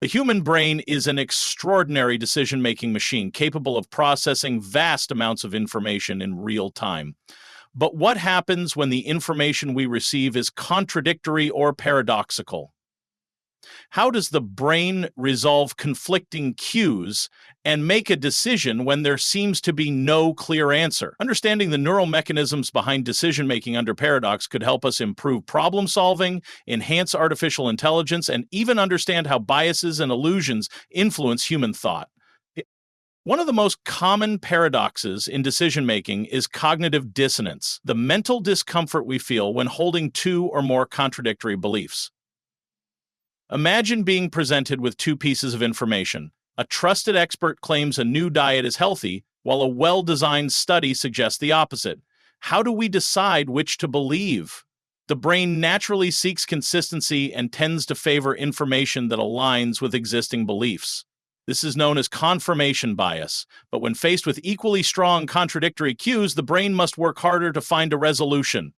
The human brain is an extraordinary decision-making machine capable of processing vast amounts of information in real time. But what happens when the information we receive is contradictory or paradoxical? How does the brain resolve conflicting cues and make a decision when there seems to be no clear answer? Understanding the neural mechanisms behind decision-making under paradox could help us improve problem solving, enhance artificial intelligence, and even understand how biases and illusions influence human thought. One of the most common paradoxes in decision-making is cognitive dissonance, the mental discomfort we feel when holding two or more contradictory beliefs. Imagine being presented with two pieces of information. A trusted expert claims a new diet is healthy, while a well-designed study suggests the opposite. How do we decide which to believe? The brain naturally seeks consistency and tends to favor information that aligns with existing beliefs. This is known as confirmation bias, but when faced with equally strong contradictory cues, the brain must work harder to find a resolution.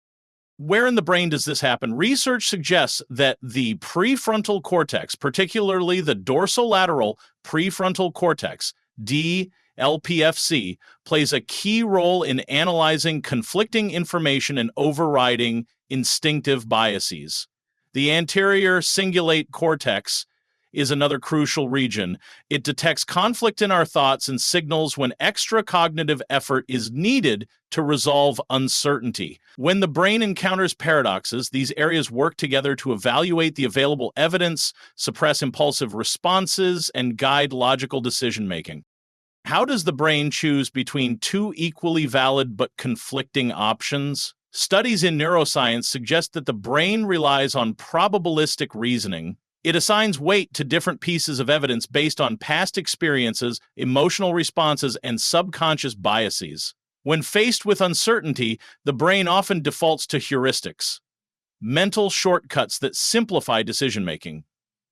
Where in the brain does this happen? Research suggests that the prefrontal cortex, particularly the dorsolateral prefrontal cortex, DLPFC, plays a key role in analyzing conflicting information and overriding instinctive biases. The anterior cingulate cortex is another crucial region. It detects conflict in our thoughts and signals when extra cognitive effort is needed to resolve uncertainty. When the brain encounters paradoxes, these areas work together to evaluate the available evidence, suppress impulsive responses, and guide logical decision-making. How does the brain choose between two equally valid but conflicting options? Studies in neuroscience suggest that the brain relies on probabilistic reasoning. It assigns weight to different pieces of evidence based on past experiences, emotional responses, and subconscious biases. When faced with uncertainty, the brain often defaults to heuristics, mental shortcuts that simplify decision-making.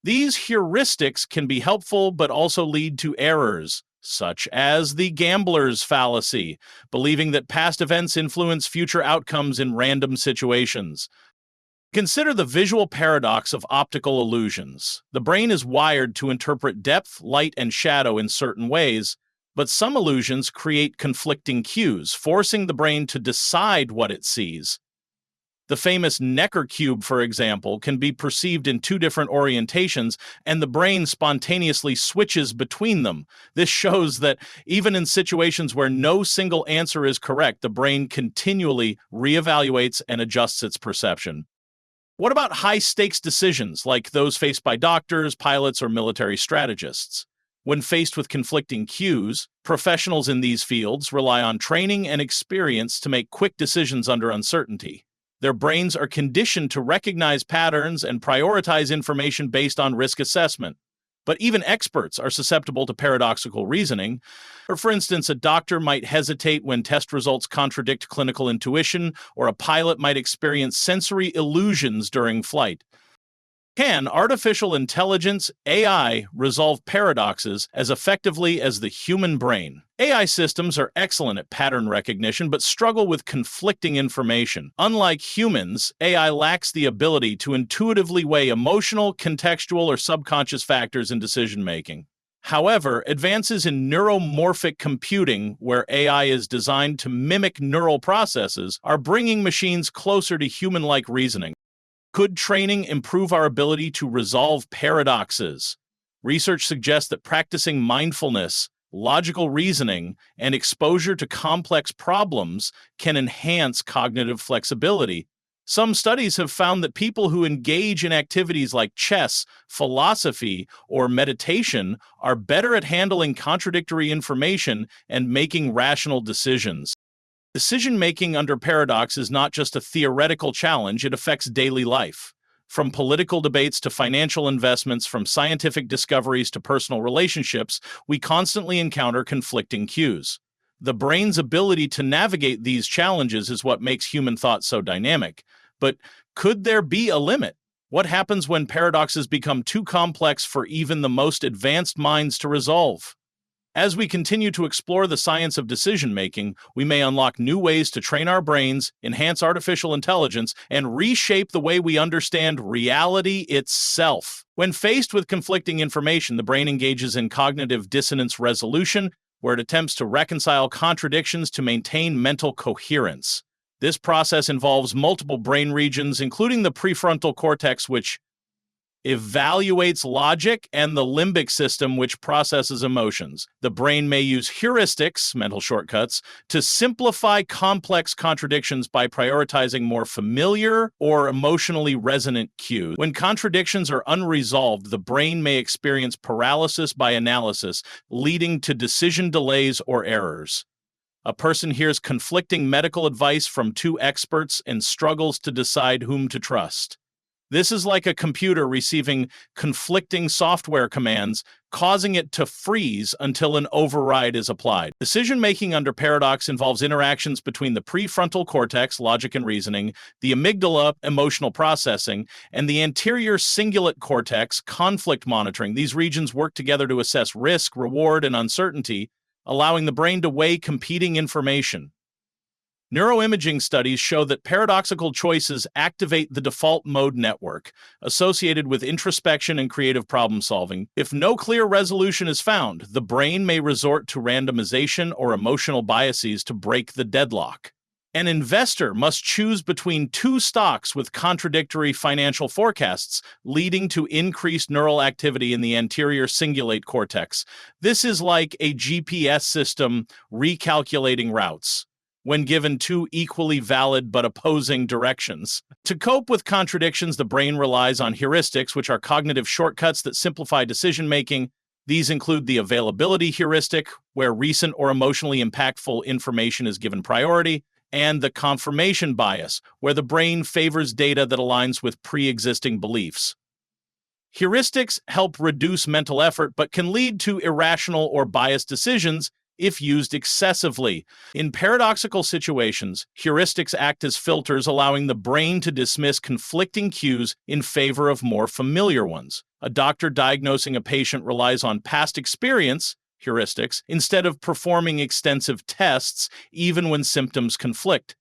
These heuristics can be helpful but also lead to errors, such as the gambler's fallacy, believing that past events influence future outcomes in random situations. Consider the visual paradox of optical illusions. The brain is wired to interpret depth, light, and shadow in certain ways, but some illusions create conflicting cues, forcing the brain to decide what it sees. The famous Necker cube, for example, can be perceived in two different orientations, and the brain spontaneously switches between them. This shows that even in situations where no single answer is correct, the brain continually reevaluates and adjusts its perception. What about high-stakes decisions like those faced by doctors, pilots, or military strategists? When faced with conflicting cues, professionals in these fields rely on training and experience to make quick decisions under uncertainty. Their brains are conditioned to recognize patterns and prioritize information based on risk assessment. But even experts are susceptible to paradoxical reasoning. Or for instance, a doctor might hesitate when test results contradict clinical intuition, or a pilot might experience sensory illusions during flight. Can artificial intelligence, AI, resolve paradoxes as effectively as the human brain? AI systems are excellent at pattern recognition but struggle with conflicting information. Unlike humans, AI lacks the ability to intuitively weigh emotional, contextual, or subconscious factors in decision-making. However, advances in neuromorphic computing, where AI is designed to mimic neural processes, are bringing machines closer to human-like reasoning. Could training improve our ability to resolve paradoxes? Research suggests that practicing mindfulness, logical reasoning, and exposure to complex problems can enhance cognitive flexibility. Some studies have found that people who engage in activities like chess, philosophy, or meditation are better at handling contradictory information and making rational decisions. Decision-making under paradox is not just a theoretical challenge, it affects daily life. From political debates to financial investments, from scientific discoveries to personal relationships, we constantly encounter conflicting cues. The brain's ability to navigate these challenges is what makes human thought so dynamic. But could there be a limit? What happens when paradoxes become too complex for even the most advanced minds to resolve? As we continue to explore the science of decision-making, we may unlock new ways to train our brains, enhance artificial intelligence, and reshape the way we understand reality itself. When faced with conflicting information, the brain engages in cognitive dissonance resolution, where it attempts to reconcile contradictions to maintain mental coherence. This process involves multiple brain regions, including the prefrontal cortex, which evaluates logic, and the limbic system, which processes emotions. The brain may use heuristics, mental shortcuts, to simplify complex contradictions by prioritizing more familiar or emotionally resonant cues. When contradictions are unresolved, the brain may experience paralysis by analysis, leading to decision delays or errors. A person hears conflicting medical advice from two experts and struggles to decide whom to trust. This is like a computer receiving conflicting software commands, causing it to freeze until an override is applied. Decision-making under paradox involves interactions between the prefrontal cortex, logic and reasoning, the amygdala, emotional processing, and the anterior cingulate cortex, conflict monitoring. These regions work together to assess risk, reward, and uncertainty, allowing the brain to weigh competing information. Neuroimaging studies show that paradoxical choices activate the default mode network, associated with introspection and creative problem-solving. If no clear resolution is found, the brain may resort to randomization or emotional biases to break the deadlock. An investor must choose between two stocks with contradictory financial forecasts, leading to increased neural activity in the anterior cingulate cortex. This is like a GPS system recalculating routes when given two equally valid but opposing directions. To cope with contradictions, the brain relies on heuristics, which are cognitive shortcuts that simplify decision-making. These include the availability heuristic, where recent or emotionally impactful information is given priority, and the confirmation bias, where the brain favors data that aligns with pre-existing beliefs. Heuristics help reduce mental effort but can lead to irrational or biased decisions if used excessively. In paradoxical situations, heuristics act as filters, allowing the brain to dismiss conflicting cues in favor of more familiar ones. A doctor diagnosing a patient relies on past experience, heuristics, instead of performing extensive tests, even when symptoms conflict.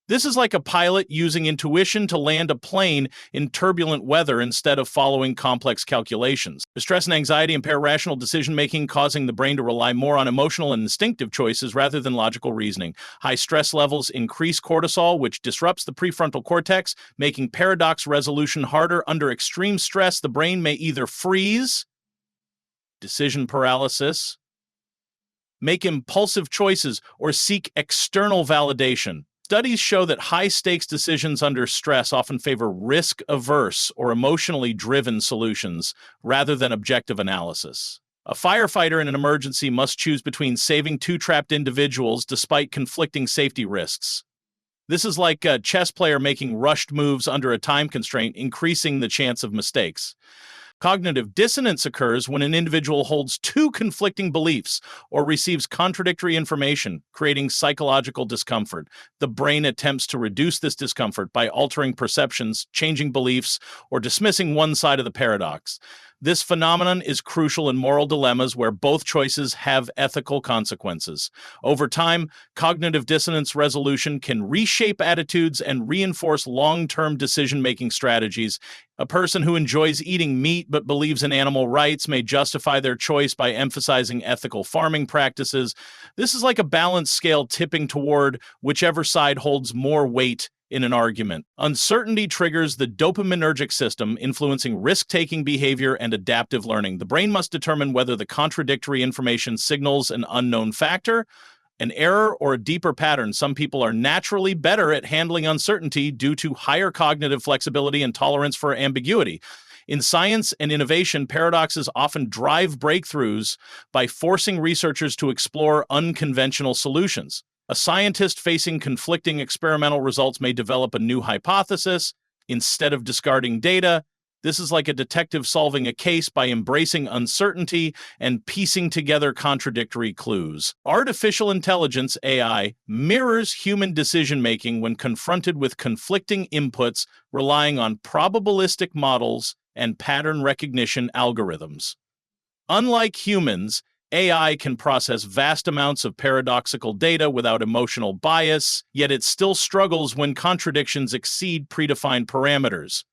This is like a pilot using intuition to land a plane in turbulent weather instead of following complex calculations. The stress and anxiety impair rational decision-making, causing the brain to rely more on emotional and instinctive choices rather than logical reasoning. High stress levels increase cortisol, which disrupts the prefrontal cortex, making paradox resolution harder. Under extreme stress, the brain may either freeze, decision paralysis, make impulsive choices, or seek external validation. Studies show that high-stakes decisions under stress often favor risk-averse or emotionally driven solutions rather than objective analysis. A firefighter in an emergency must choose between saving two trapped individuals despite conflicting safety risks. This is like a chess player making rushed moves under a time constraint, increasing the chance of mistakes. Cognitive dissonance occurs when an individual holds two conflicting beliefs or receives contradictory information, creating psychological discomfort. The brain attempts to reduce this discomfort by altering perceptions, changing beliefs, or dismissing one side of the paradox. This phenomenon is crucial in moral dilemmas where both choices have ethical consequences. Over time, cognitive dissonance resolution can reshape attitudes and reinforce long-term decision-making strategies. A person who enjoys eating meat but believes in animal rights may justify their choice by emphasizing ethical farming practices. This is like a balance scale tipping toward whichever side holds more weight in an argument. Uncertainty triggers the dopaminergic system, influencing risk-taking behavior and adaptive learning. The brain must determine whether the contradictory information signals an unknown factor, an error, or a deeper pattern. Some people are naturally better at handling uncertainty due to higher cognitive flexibility and tolerance for ambiguity. In science and innovation, paradoxes often drive breakthroughs by forcing researchers to explore unconventional solutions. A scientist facing conflicting experimental results may develop a new hypothesis instead of discarding data. This is like a detective solving a case by embracing uncertainty and piecing together contradictory clues. Artificial intelligence, AI, mirrors human decision-making when confronted with conflicting inputs, relying on probabilistic models and pattern recognition algorithms. Unlike humans, AI can process vast amounts of paradoxical data without emotional bias, yet it still struggles when contradictions exceed predefined parameters.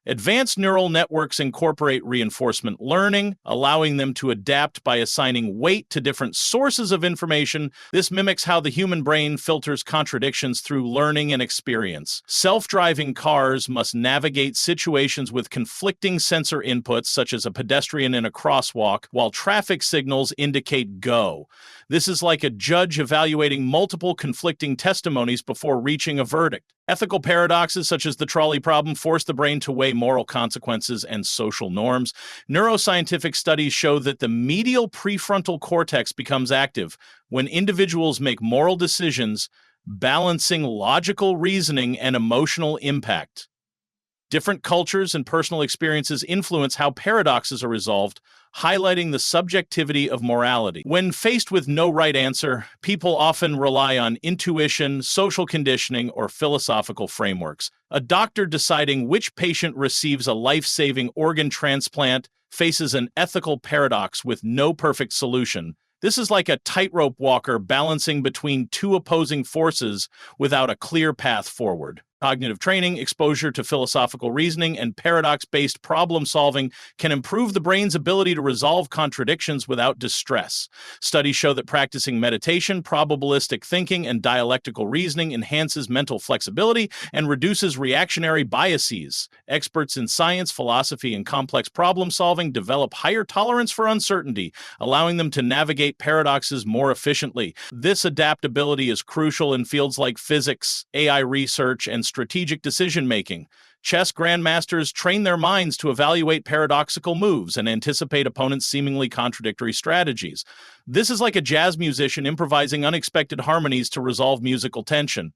Advanced neural networks incorporate reinforcement learning, allowing them to adapt by assigning weight to different sources of information. This mimics how the human brain filters contradictions through learning and experience. Self-driving cars must navigate situations with conflicting sensor inputs, such as a pedestrian in a crosswalk, while traffic signals indicate go. This is like a judge evaluating multiple conflicting testimonies before reaching a verdict. Ethical paradoxes such as the trolley problem force the brain to weigh moral consequences and social norms. Neuroscientific studies show that the medial prefrontal cortex becomes active when individuals make moral decisions, balancing logical reasoning and emotional impact. Different cultures and personal experiences influence how paradoxes are resolved, highlighting the subjectivity of morality. When faced with no right answer, people often rely on intuition, social conditioning, or philosophical frameworks. A doctor deciding which patient receives a life-saving organ transplant faces an ethical paradox with no perfect solution. This is like a tightrope walker balancing between two opposing forces without a clear path forward. Cognitive training, exposure to philosophical reasoning, and paradox-based problem-solving can improve the brain's ability to resolve contradictions without distress. Studies show that practicing meditation, probabilistic thinking, and dialectical reasoning enhances mental flexibility and reduces reactionary biases. Experts in science, philosophy, and complex problem-solving develop higher tolerance for uncertainty, allowing them to navigate paradoxes more efficiently. This adaptability is crucial in fields like physics, AI research, and strategic decision-making. Chess grandmasters train their minds to evaluate paradoxical moves and anticipate opponents' seemingly contradictory strategies. This is like a jazz musician improvising unexpected harmonies to resolve musical tension.